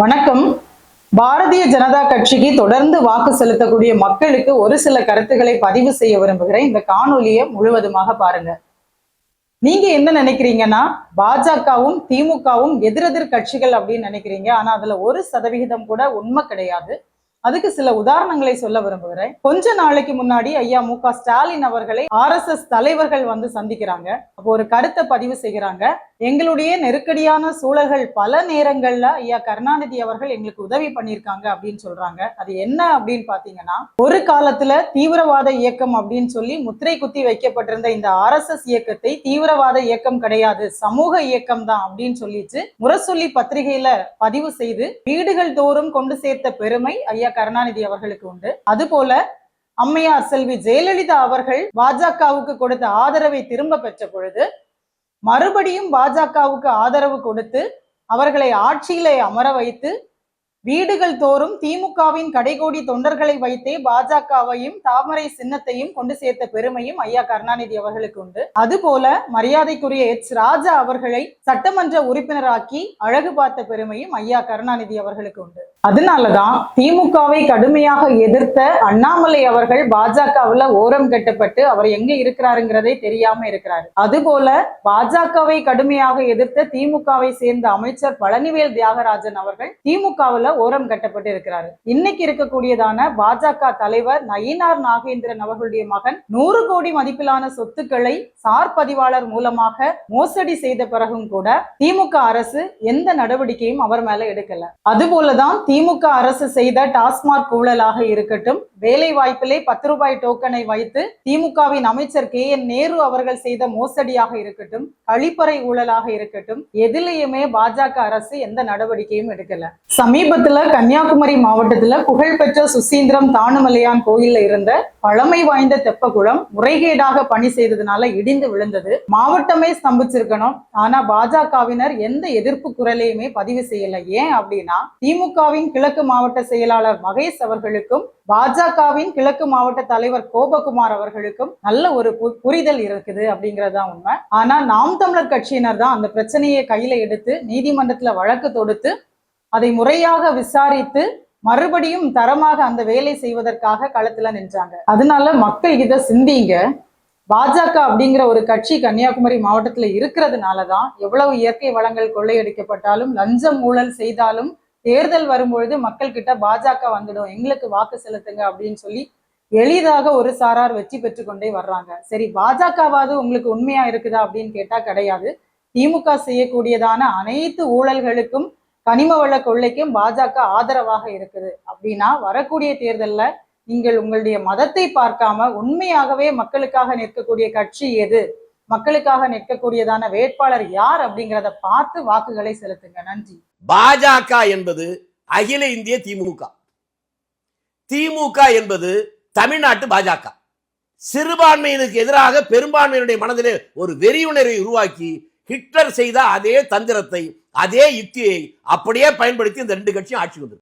வணக்கம். பாரதிய ஜனதா கட்சிக்கு தொடர்ந்து வாக்கு செலுத்தக்கூடிய மக்களுக்கு ஒரு சில கருத்துக்களை பதிவு செய்ய விரும்புகிறேன். இந்த காணொலியை முழுவதுமாக பாருங்க. நீங்க என்ன நினைக்கிறீங்கன்னா, பாஜகவும் திமுகவும் எதிரெதிர் கட்சிகள் அப்படின்னு நினைக்கிறீங்க. ஆனா அதுல 1% கூட உண்மை கிடையாது. அதுக்கு சில உதாரணங்களை சொல்ல விரும்புகிறேன். கொஞ்ச நாளைக்கு முன்னாடி ஐயா மு.க. ஸ்டாலின் அவர்களை RSS தலைவர்கள் வந்து சந்திக்கிறாங்க. அப்போ ஒரு கருத்தை பதிவு செய்கிறாங்க. எங்களுடைய நெருக்கடியான சூழல்கள் பல நேரங்கள்ல ஐயா கருணாநிதி அவர்கள் எங்களுக்கு உதவி பண்ணியிருக்காங்க அப்படின்னு சொல்றாங்க. அது என்ன அப்படின்னு பாத்தீங்கன்னா, ஒரு காலத்துல தீவிரவாத இயக்கம் அப்படின்னு சொல்லி முத்திரை குத்தி வைக்கப்பட்டிருந்த இந்த RSS இயக்கத்தை தீவிரவாத இயக்கம் கிடையாது, சமூக இயக்கம் தான் அப்படின்னு சொல்லிட்டு முரசொலி பத்திரிகையில பதிவு செய்து வீடுகள் தோறும் கொண்டு சேர்த்த பெருமை ஐயா கருணாநிதி அவர்களுக்கு உண்டு. அதுபோல அம்மையார் செல்வி ஜெயலலிதா அவர்கள் பாஜகவுக்கு கொடுத்த ஆதரவை திரும்ப பெற்ற பொழுது மறுபடியும் பாஜகவுக்கு ஆதரவு கொடுத்து அவர்களை ஆட்சியிலே அமர வைத்து வீடுகள் தோறும் திமுகவின் கடைகோடி தொண்டர்களை வைத்தே பாஜகவையும் தாமரை சின்னத்தையும் கொண்டு சேர்த்த பெருமையும் ஐயா கருணாநிதி அவர்களுக்கு உண்டு. அதுபோல மரியாதைக்குரிய ராஜா அவர்களை சட்டமன்ற உறுப்பினராக்கி அழகு பார்த்த பெருமையும் ஐயா கருணாநிதி அவர்களுக்கு உண்டு. அதனாலதான் திமுகவை கடுமையாக எதிர்த்த அண்ணாமலை அவர்கள் பாஜகவுல ஓரம் கட்டப்பட்டு அவர் எங்க இருக்கிறாருங்கிறதே தெரியாம இருக்கிறாரு. அதுபோல பாஜகவை கடுமையாக எதிர்த்த திமுகவை சேர்ந்த அமைச்சர் பழனிவேல் தியாகராஜன் அவர்கள் திமுகவுல ஓரம் கட்டப்பட்டு இருக்கிறாரு. இன்னைக்கு இருக்கக்கூடியதான பாஜக தலைவர் நயினார் நாகேந்திரன் அவர்களுடைய மகன் 100 கோடி மதிப்பிலான சொத்துக்களை சார் பதிவாளர் மூலமாக மோசடி செய்த பிறகும் கூட திமுக அரசு எந்த நடவடிக்கையும் அவர் மேல எடுக்கல. அதுபோலதான் திமுக அரசு செய்த டாஸ்மாக் ஊழலாக இருக்கட்டும், வேலை வாய்ப்பிலே 10 ரூபாய் டோக்கனை வைத்து திமுகவின் அமைச்சர் KN நேரு அவர்கள் செய்த மோசடியாக இருக்கட்டும், கழிப்பறை ஊழலாக இருக்கட்டும், எதிலையுமே பாஜக அரசு எந்த நடவடிக்கையும் எடுக்கல. சமீபத்துல கன்னியாகுமரி மாவட்டத்துல புகழ்பெற்ற சுசீந்திரம் தானுமலையான் கோயில்ல இருந்த பழமை வாய்ந்த தெப்பக்குளம் முறைகேடாக பணி செய்ததுனால இடிந்து விழுந்தது. மாவட்டமே ஸ்தம்பிச்சிருக்கணும். ஆனா பாஜகவினர் எந்த எதிர்ப்பு குரலையுமே பதிவு செய்யல. ஏன் அப்படின்னா, திமுகவின் கிழக்கு மாவட்ட செயலாளர் மகேஷ் அவர்களுக்கும் பாஜகவின் கிழக்கு மாவட்ட தலைவர் கோபகுமார் அவர்களுக்கும் நல்ல ஒரு புரிதல் இருக்குது அப்படிங்கறதுதான் உண்மை. ஆனா நாம் தமிழர் கட்சியினர் தான் அந்த பிரச்சனையை கையில எடுத்து நீதிமன்றத்துல வழக்கு தொடுத்து அதை முறையாக விசாரித்து மறுபடியும் தரமாக அந்த வேலை செய்வதற்காக களத்துல நின்றாங்க. அதனால மக்கள் இதை சிந்திங்க. பாஜக அப்படிங்கிற ஒரு கட்சி கன்னியாகுமரி மாவட்டத்துல இருக்கிறதுனாலதான் எவ்வளவு இயற்கை வளங்கள் கொள்ளையடிக்கப்பட்டாலும் லஞ்சம் ஊழல் செய்தாலும் தேர்தல் வரும்பொழுது மக்கள் கிட்ட பாஜக வந்துடும், எங்களுக்கு வாக்கு செலுத்துங்க அப்படின்னு சொல்லி எளிதாக ஒரு சாரார் வெற்றி பெற்று கொண்டே வர்றாங்க. சரி, பாஜகவாது உங்களுக்கு உண்மையா இருக்குதா அப்படின்னு கேட்டா கிடையாது. திமுக செய்யக்கூடியதான அனைத்து ஊழல்களுக்கும் கனிம வள கொள்ளைக்கும் பாஜக ஆதரவாக இருக்குது. அப்படின்னா வரக்கூடிய தேர்தல்ல நீங்கள் உங்களுடைய மதத்தை பார்க்காம உண்மையாகவே மக்களுக்காக நிற்கக்கூடிய கட்சி எது, மக்களுக்காக நிற்கக்கூடியதான வேட்பாளர் யார் அப்படிங்கிறத பார்த்து வாக்குகளை செலுத்துங்க. நன்றி. பாஜக என்பது அகில இந்திய திமுக, திமுக என்பது தமிழ்நாட்டு பாஜக. சிறுபான்மையினருக்கு எதிராக பெரும்பான்மையினுடைய மனதிலே ஒரு வெறியுணர்வை உருவாக்கி ஹிட்லர் செய்த அதே தந்திரத்தை, அதே யுக்தியை அப்படியே பயன்படுத்தி இந்த 2 கட்சியும் ஆட்சி வந்தது.